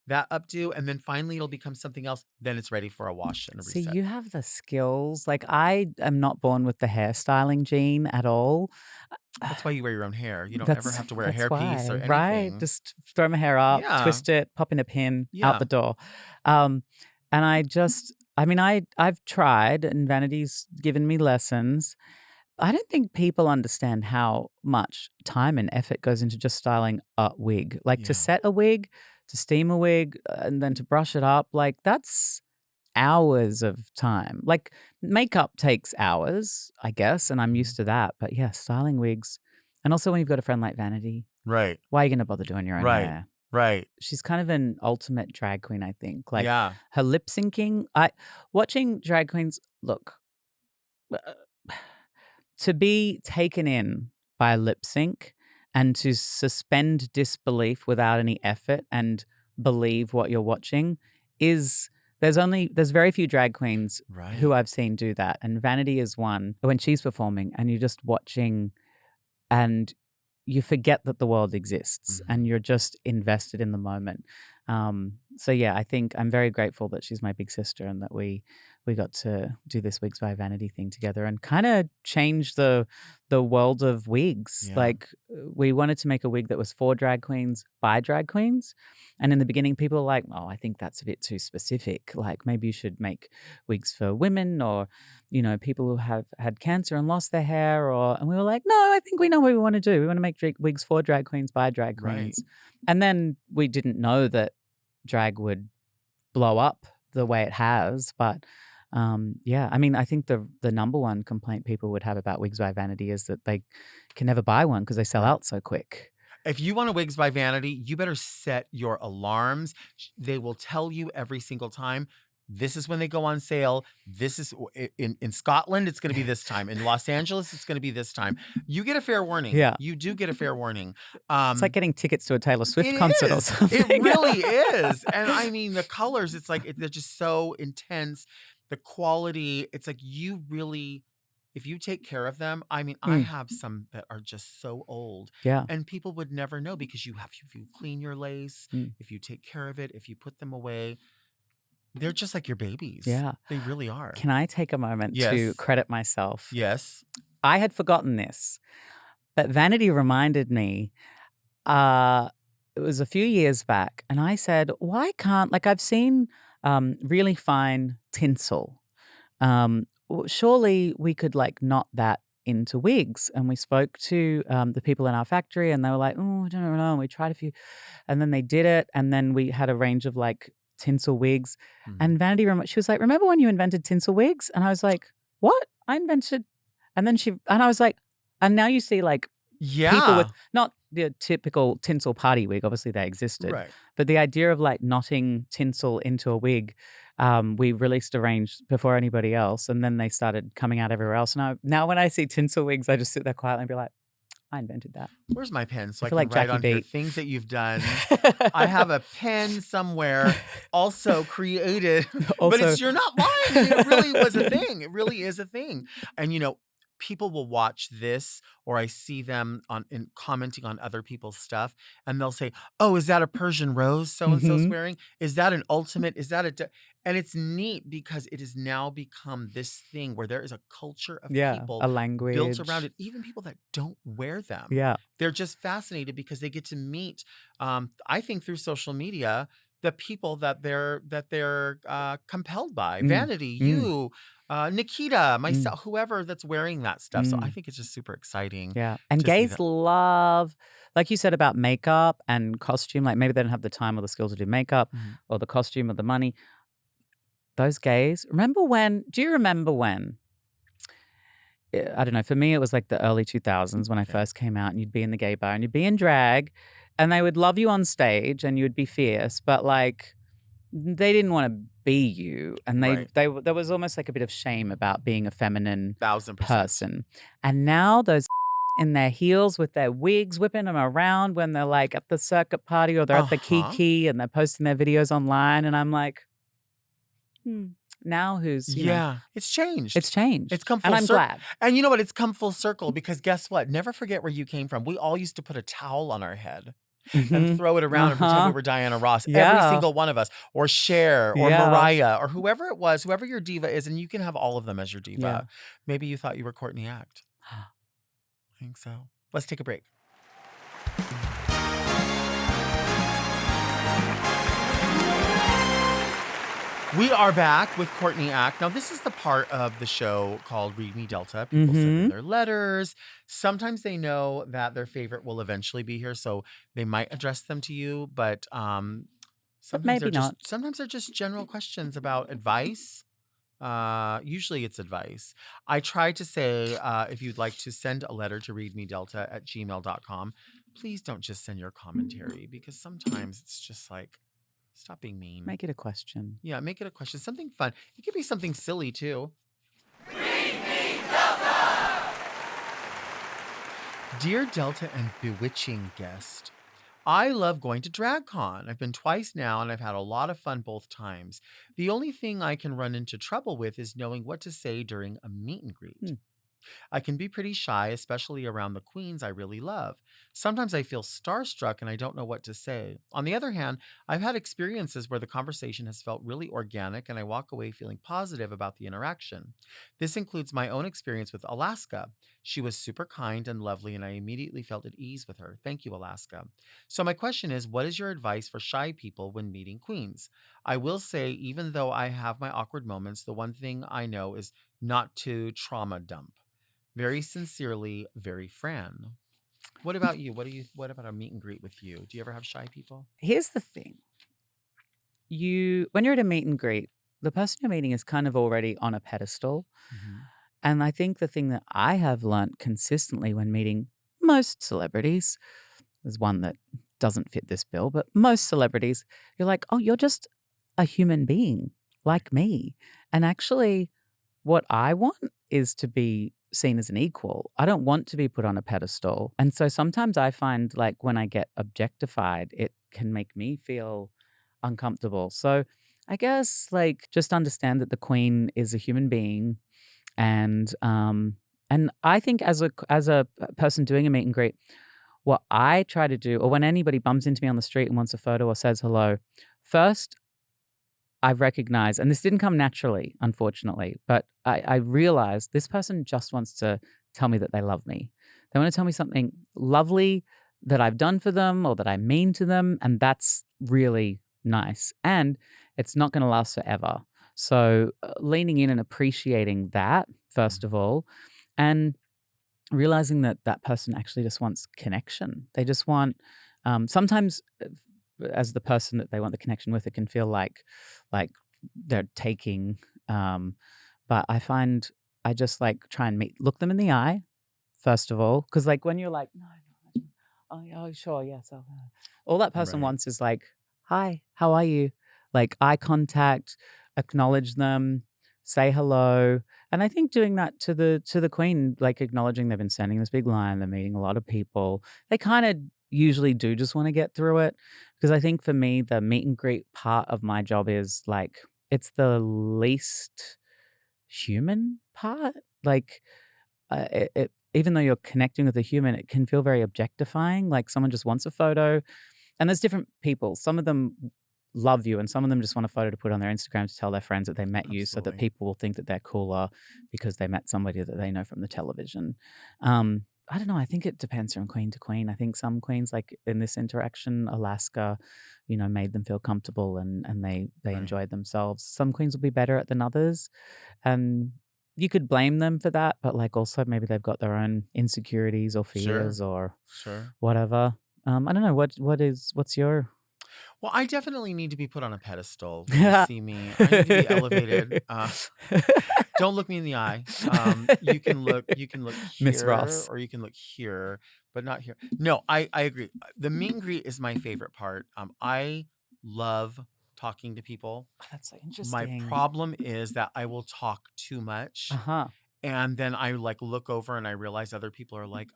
that updo, and then finally it'll become something else. Then it's ready for a wash and a So reset. you have the skills. Like I am not born with the hairstyling gene at all. That's why you wear your own hair. You don't ever That's have to wear a that's hairpiece or why, right? anything. Just throw my hair up, Yeah. twist it, pop in a pin, out Yeah. the door. Um, and I mean, I've tried, and Vanity's given me lessons. I don't think people understand how much time and effort goes into just styling a wig. Like to Yeah. set a wig, to steam a wig, and then to brush it up. Like that's hours of time. Like makeup takes hours, I guess, and I'm Mhm. used to that. But yeah, styling wigs. And also when you've got a friend like Vanity, Right. why are you going to bother doing your own Right. hair? Right. She's kind of an ultimate drag queen, I think. Like Yeah. her lip syncing, watching drag queens, look, uh, to be taken in by a lip sync and to suspend disbelief without any effort and believe what you're watching is there's very few drag queens who Right. I've seen do that, and Vanity is one. When she's performing and you're just watching and you forget that the world exists and Mhm. you're just invested in the moment. So yeah, I think I'm very grateful that she's my big sister and that we got to do this Wigs by Vanity thing together and kind of change the world of wigs. Yeah. Like we wanted to make a wig that was for drag queens by drag queens. And in the beginning, people were like, "Oh, I think that's a bit too specific. Like maybe you should make wigs for women or people who have had cancer and lost their hair," and we were like, "No, I think we know what we want to do. We want to make wigs for drag queens by drag Right. queens." And then we didn't know that drag would blow up the way it has. But yeah, I mean, I think the number one complaint people would have about Wigs by Vanity is that they can never buy one because they sell Right. out so quick. If you want a Wigs by Vanity, you better set your alarms. They will tell you every single time. This is when they go on sale. This is in Scotland, it's going to be this time. In Los Angeles, it's going to be this time. You get a fair warning. Yeah. You do get a fair warning. It's like getting tickets to a Taylor Swift It concert or is. something. It really is. And I mean, the colors, it's like they're just so intense. The quality, it's like you really, if you take care of them, I mean, I have some that are just so old. Yeah. And people would never know because if you clean your lace, if you take care of it, if you put them away, they're just like your babies. Yeah. They really are. Can I take a moment to Yes. credit myself? Yes. I had forgotten this, but Vanity reminded me. It was a few years back, and I said, "Why can't like I've seen really fine tinsel. Surely we could like knot that into wigs." And we spoke to the people in our factory, and they were like, "Oh, I don't know." And we tried a few, and then they did it, and then we had a range of like tinsel wigs. Mhm. And Vanity, she was like, "Remember when you invented tinsel wigs?" And I was like, "What? I invented?" And then I was like, and now you see like people with Yeah. not the typical tinsel party wig, obviously they existed, Right. but the idea of like knotting tinsel into a wig, we released a range before anybody else, and then they started coming out everywhere else. And now when I see tinsel wigs, I just sit there quietly and be like, I invented that. Where's my pen so I I feel can like write Jackie on here Beat. things that you've done? I have a pen somewhere also created, but you're not lying. I mean, it really was a thing. It really is a thing. And people will watch this, or I see them commenting on other people's stuff, and they'll say, "Oh, is that a Persian rose so and so's Mhm. wearing? Is that an ultimate? Is that and it's neat because it has now become this thing where there is a culture of Yeah, people a built around language. it, even people that don't wear them. Yeah. They're just fascinated because they get to meet, I think through social media, the people that they're compelled by. Vanity, you, Nikita, myself, whoever that's wearing that stuff. So I think it's just super exciting. Yeah. And to see gays that. love, like you said about makeup and costume, like maybe they don't have the time or the skills to do makeup Mhm. or the costume or the money. Those gays, do you remember when? I don't know, for me, it was like the early 2000s when I Okay. first came out, and you'd be in the gay bar and you'd be in drag and they would love you on stage and you would be fierce, but like they didn't want to be you. And Right. there was almost like a bit of shame about being a feminine 1000%. person. And now those in their heels with their wigs whipping them around when they're like at the circuit party or they're at the Kiki and they're posting their videos online. And I'm like, now who's, Yeah, it's changed. it's changed. It's come and full I'm glad. And you know what? It's come full circle because guess what? Never forget where you came from. We all used to put a towel on our head. and Mhm. throw it around and pretend we Uh-huh. were Diana Ross. Every Yeah. single one of us, or Cher, or Yeah. Mariah, or whoever it was, whoever your diva is, and you can have all of them as your Yeah. diva. Maybe you thought you were Courtney Act. I think so. Let's take a break. We are back with Courtney Act. Now, this is the part of the show called Read Me Delta. People send in Mhm. their letters. Sometimes they know that their favorite will eventually be here, so they might address them to you. But But sometimes maybe not. they're just general questions about advice. Usually it's advice. I try to say, if you'd like to send a letter to readmedelta@gmail.com, please don't just send your commentary, because sometimes it's just like, stop being mean. Make it a question. Yeah, make it a question. Something fun. It could be something silly too. Dear Delta and bewitching guest, I love going to DragCon. I've been twice now and I've had a lot of fun both times. The only thing I can run into trouble with is knowing what to say during a meet and greet. Hmm. I can be pretty shy, especially around the queens I really love. Sometimes I feel starstruck and I don't know what to say. On the other hand, I've had experiences where the conversation has felt really organic and I walk away feeling positive about the interaction. This includes my own experience with Alaska. She was super kind and lovely, and I immediately felt at ease with her. Thank you, Alaska. So, my question is, what is your advice for shy people when meeting queens? I will say, even though I have my awkward moments, the one thing I know is not to trauma dump. Very sincerely, very Fran. What about you? What about a meet and greet with you? Do you ever have shy people? Here's the thing. When you're at a meet and greet, the person you're meeting is kind of already on a pedestal. Mhm. And I think the thing that I have learnt consistently when meeting most celebrities, there's one that doesn't fit this bill, but most celebrities, you're like, oh, you're just a human being like me. And actually, what I want is to be seen as an equal. I don't want to be put on a pedestal. And so sometimes I find like when I get objectified, it can make me feel uncomfortable. So I guess like just understand that the queen is a human being, and I think as a person doing a meet and greet, what I try to do, or when anybody bumps into me on the street and wants a photo or says hello, first I've recognized, and this didn't come naturally, unfortunately, but I realized this person just wants to tell me that they love me. They want to tell me something lovely that I've done for them or that I mean to them, and that's really nice. And it's not going to last forever. So leaning in and appreciating that, first of all, and realizing that that person actually just wants connection. They just want, sometimes as the person that they want the connection with, it can feel like they're taking. Um, but I find I just like try and look them in the eye first of all, because like when you're like, no, no, oh, yeah, oh, sure, yes, all that person Right. wants is like, hi, how are you? Like eye contact, acknowledge them, say hello. And I think doing that to the queen, like acknowledging they've been standing this big line, they're meeting a lot of people, they kind of usually do just want to get through it. Because I think for me, the meet and greet part of my job is like it's the least human part. Like even though you're connecting with a human, it can feel very objectifying. Like someone just wants a photo, and there's different people. Some of them love you, and some of them just want a photo to put on their Instagram to tell their friends that they met you, so that Absolutely. people will think that they're cooler because they met somebody that they know from the television. I don't know. I think it depends from queen to queen. I think some queens, like in this interaction, Alaska, made them feel comfortable and they Right. enjoyed themselves. Some queens will be better at than others, and you could blame them for that, but like also maybe they've got their own insecurities or Sure. fears or Sure. whatever. I don't know what's your Well, I definitely need to be put on a pedestal when you see me. I need to be elevated. Don't look me in the eye. You can look Miss here Ross. or you can look here, but not here. No, I agree. The meet and greet is my favorite part. I love talking to people. Oh, that's so My interesting. problem is that I will talk too much. Uh-huh. And then I like look over and I realize other people are like,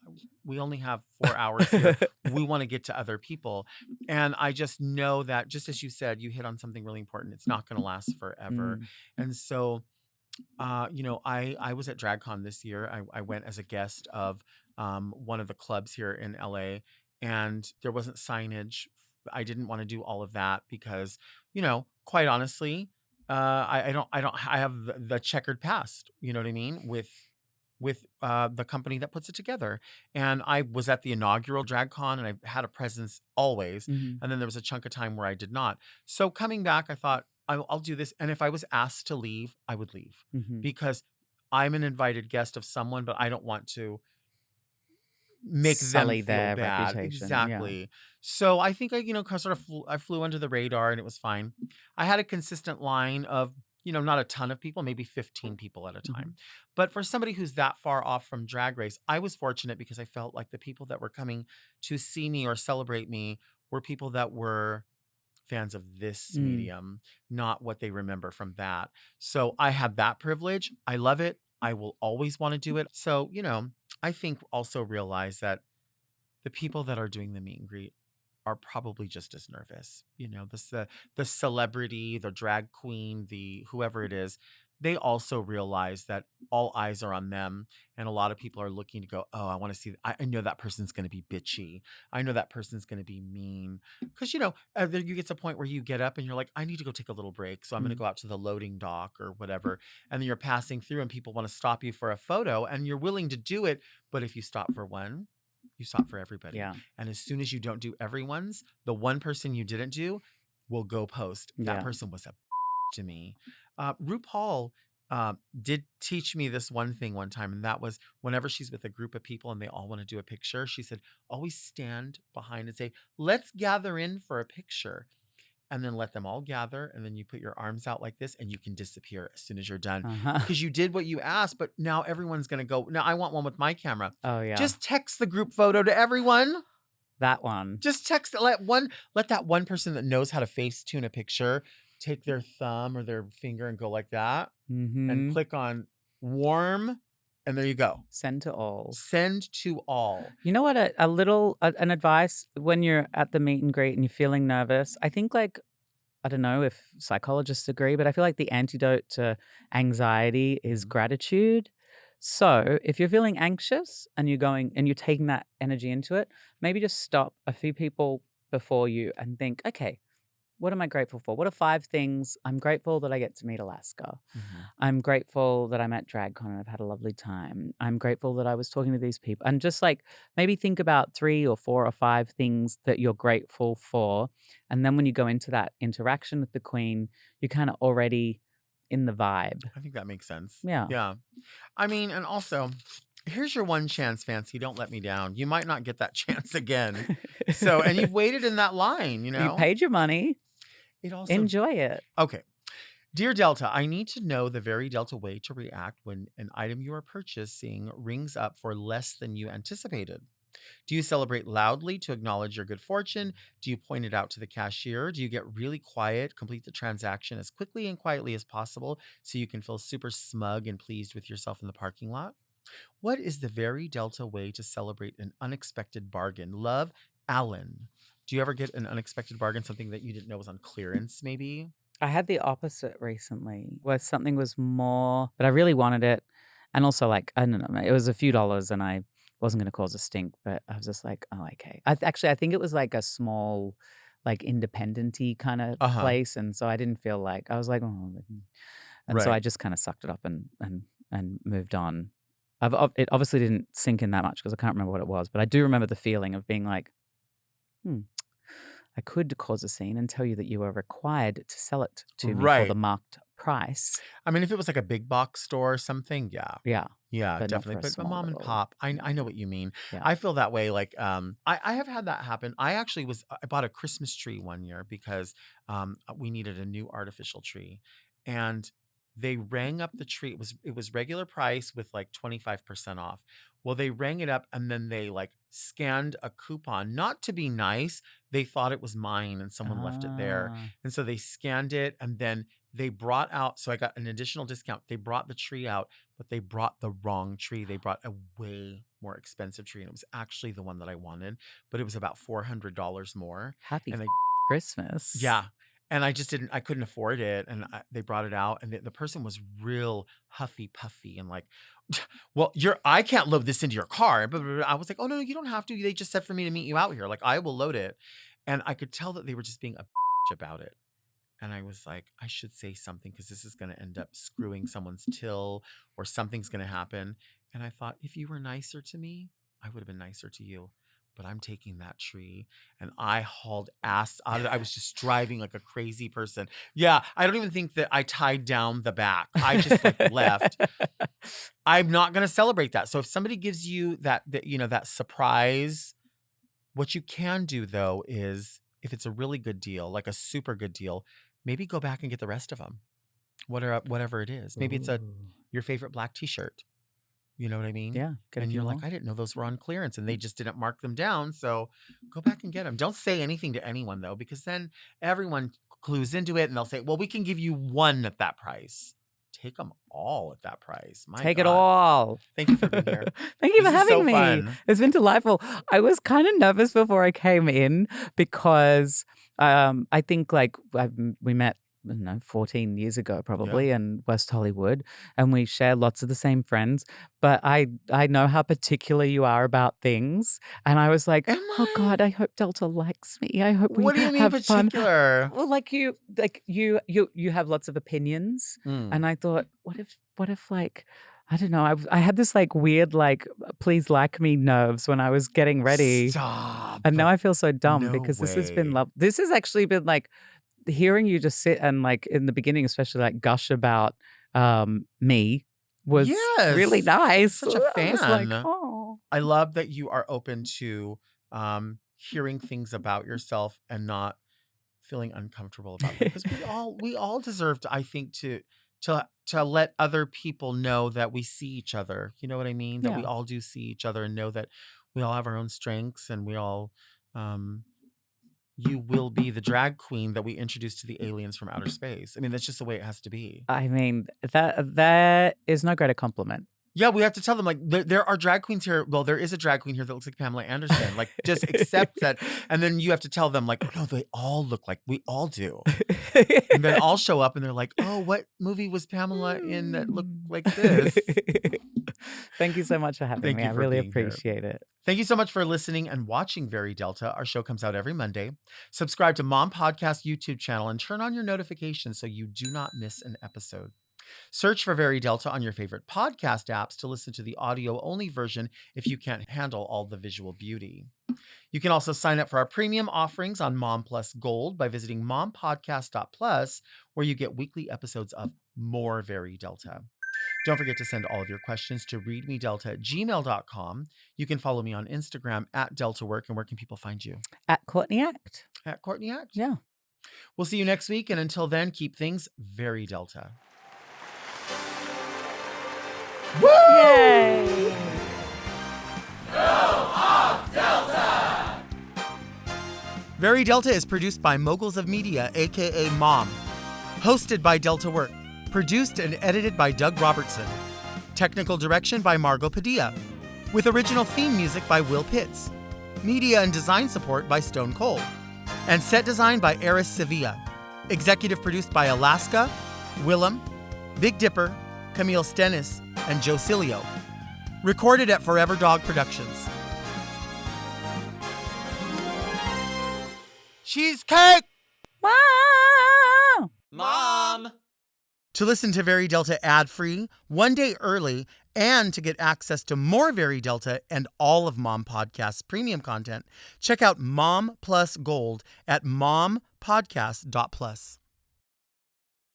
we only have 4 hours here. We want to get to other people. And I just know that, just as you said, you hit on something really important. It's not going to last forever. Mm. And so, I was at DragCon this year. I went as a guest of one of the clubs here in LA. and there wasn't signage. I didn't want to do all of that because, quite honestly, I have the checkered past, you know what I mean, with the company that puts it together. And I was at the inaugural drag con and I had a presence always. Hmm. And then there was a chunk of time where I did not. So coming back, I thought I'll do this. And if I was asked to leave, I would leave Hmm. because I'm an invited guest of someone, but I don't want to make them Sully feel their bad. reputation. Yeah. Exactly. So I think kind of sort of I flew under the radar and it was fine. I had a consistent line of, not a ton of people, maybe 15 people at a Hmm. time. But for somebody who's that far off from Drag Race, I was fortunate because I felt like the people that were coming to see me or celebrate me were people that were fans of this Mm. medium, not what they remember from that. So I have that privilege. I love it. I will always want to do it. So, I think also realize that the people that are doing the meet and greet are probably just as nervous. The celebrity, the drag queen, the whoever it is, they also realize that all eyes are on them. And a lot of people are looking to go, oh, I want to see, I know that person's going to be bitchy. I know that person's going to be mean. Because, then you get to a point where you get up and you're like, I need to go take a little break. So I'm going to Mm. go out to the loading dock or whatever. And then you're passing through and people want to stop you for a photo and you're willing to do it. But if you stop for one, you stop for everybody. Yeah. And as soon as you don't do everyone's, the one person you didn't do will go post. That Yeah. person was a to me. RuPaul did teach me this one thing one time, and that was whenever she's with a group of people and they all want to do a picture, she said, always stand behind and say, let's gather in for a picture. And then let them all gather. And then you put your arms out like this and you can disappear as soon as you're done. Uh-huh. Because you did what you asked, but now everyone's going to go, now I want one with my camera. Oh, yeah. Just text the group photo to everyone. That one. Just text, let that one person that knows how to Facetune a picture take their thumb or their finger and go like that and Mm-hmm. click on warm. And there you go. Send to all. Send to all. You know what? An advice when you're at the meet and greet and you're feeling nervous. I think, like, I don't know if psychologists agree, but I feel like the antidote to anxiety is Mhm. gratitude. So if you're feeling anxious and you're taking that energy into it, maybe just stop a few people before you and think, okay, what am I grateful for? What are 5 things? I'm grateful that I get to meet Alaska. Mhm. I'm grateful that I'm at DragCon and I've had a lovely time. I'm grateful that I was talking to these people. And just like maybe think about 3 or 4 or 5 things that you're grateful for. And then when you go into that interaction with the queen, you're kind of already in the vibe. I think that makes sense. Yeah. Yeah. I mean, and also, here's your one chance, Fancy. Don't let me down. You might not get that chance again. So, and you've waited in that line, You paid your money. It also Enjoy it. Okay. Dear Delta, I need to know the very Delta way to react when an item you are purchasing rings up for less than you anticipated. Do you celebrate loudly to acknowledge your good fortune? Do you point it out to the cashier? Do you get really quiet, complete the transaction as quickly and quietly as possible so you can feel super smug and pleased with yourself in the parking lot? What is the very Delta way to celebrate an unexpected bargain? Love, Alan. Do you ever get an unexpected bargain, something that you didn't know was on clearance, maybe? I had the opposite recently where something was more, but I really wanted it. And also, like, I don't know, it was a few dollars and I wasn't going to cause a stink, but I was just like, oh, okay. I think it was like a small, like, independent-y kind of Uh-huh. place. And so I didn't feel like, I was like, oh. And so Right. I just kind of sucked it up and moved on. It obviously didn't sink in that much because I can't remember what it was, but I do remember the feeling of being like, I could cause a scene and tell you that you are required to sell it to me for the Right. marked price. I mean, if it was like a big box store or something, yeah. Yeah. Yeah, But not for definitely. a But small mom and little- pop, I know what you mean. Yeah. I feel that way. Like, I have had that happen. I actually I bought a Christmas tree one year because we needed a new artificial tree, and they rang up the tree. It was regular price with like 25% off. Well, they rang it up and then they like scanned a coupon, not to be nice. They thought it was mine and someone left it there. Ah. And so they scanned it and then they brought out, so I got an additional discount. They brought the tree out, but they brought the wrong tree. They brought a way more expensive tree and it was actually the one that I wanted, but it was about $400 more. Happy And they, Christmas. yeah. And I couldn't afford it. And they brought it out, and the person was real huffy puffy and like, well, I can't load this into your car. Blah, blah, blah. I was like, oh, no, you don't have to. They just said for me to meet you out here. Like, I will load it. And I could tell that they were just being a about it. And I was like, I should say something because this is going to end up screwing someone's till or something's going to happen. And I thought, if you were nicer to me, I would have been nicer to you. But I'm taking that tree and I hauled ass out of it. I was just driving like a crazy person. Yeah, I don't even think that I tied down the back. I just like left. I'm not going to celebrate that. So if somebody gives you that surprise, what you can do though is if it's a really good deal, like a super good deal, maybe go back and get the rest of them. Whatever it is. Maybe it's Ooh. your favorite black t-shirt. You know what I mean? Yeah. Get a And few you're more. like, I didn't know those were on clearance and they just didn't mark them down. So go back and get them. Don't say anything to anyone though, because then everyone clues into it and they'll say, well, we can give you one at that price. Take them all at that price. My Take it God. all. Thank you for being here. Thank you This for is having so me. fun. It's been delightful. I was kind of nervous before I came in because I think like we met, I don't know, 14 years ago probably in West Hollywood, and we share lots of the same friends. But I know how particular you are about things, and I was like, Am oh I? God, I hope Delta likes me. I hope we What do you mean have fun. particular? Well, like you have lots of opinions, and I thought, what if like, I don't know, I had this like weird like please like me nerves when I was getting ready, Stop. and now I feel so dumb No because this has been way. this has actually been like hearing you just sit and like in the beginning, especially like gush about me was really Yes. nice. Such a I was like, fan. oh. I love that you are open to hearing things about yourself and not feeling uncomfortable about them. Because we all deserve to, I think, to let other people know that we see each other. You know what I mean? That we Yeah. all do see each other and know that we all have our own strengths and we all you will be the drag queen that we introduce to the aliens from outer space. I mean, that's just the way it has to be. I mean, that is no greater compliment. Yeah, we have to tell them like there are drag queens here. Well, there is a drag queen here that looks like Pamela Anderson. Like, just accept that, and then you have to tell them like, oh, no, they all look like we all do. And then I'll show up, and they're like, oh, what movie was Pamela in that looked like this? Thank you so much for having Thank me. you I for really being here. appreciate it. Thank you so much for listening and watching Very Delta. Our show comes out every Monday. Subscribe to Mom Podcast YouTube channel and turn on your notifications so you do not miss an episode. Search for Very Delta on your favorite podcast apps to listen to the audio-only version if you can't handle all the visual beauty. You can also sign up for our premium offerings on Mom Plus Gold by visiting mompodcast.plus, where you get weekly episodes of more Very Delta. Don't forget to send all of your questions to readmedelta@gmail.com. You can follow me on Instagram @DeltaWork. And where can people find you? At Courtney Act. At Courtney Act. Yeah. We'll see you next week. And until then, keep things very Delta. Woo! Yay! Very Delta is produced by Moguls of Media, aka Mom. Hosted by Delta Work. Produced and edited by Doug Robertson. Technical direction by Margot Padilla. With original theme music by Will Pitts. Media and design support by Stone Cold. And set design by Eris Sevilla. Executive produced by Alaska, Willem, Big Dipper, Camille Stennis, and Joe Cilio. Recorded at Forever Dog Productions. Cheesecake! Wow! Mom! To listen to Very Delta ad-free, one day early, and to get access to more Very Delta and all of Mom Podcast's premium content, check out Mom Plus Gold at mompodcast.plus.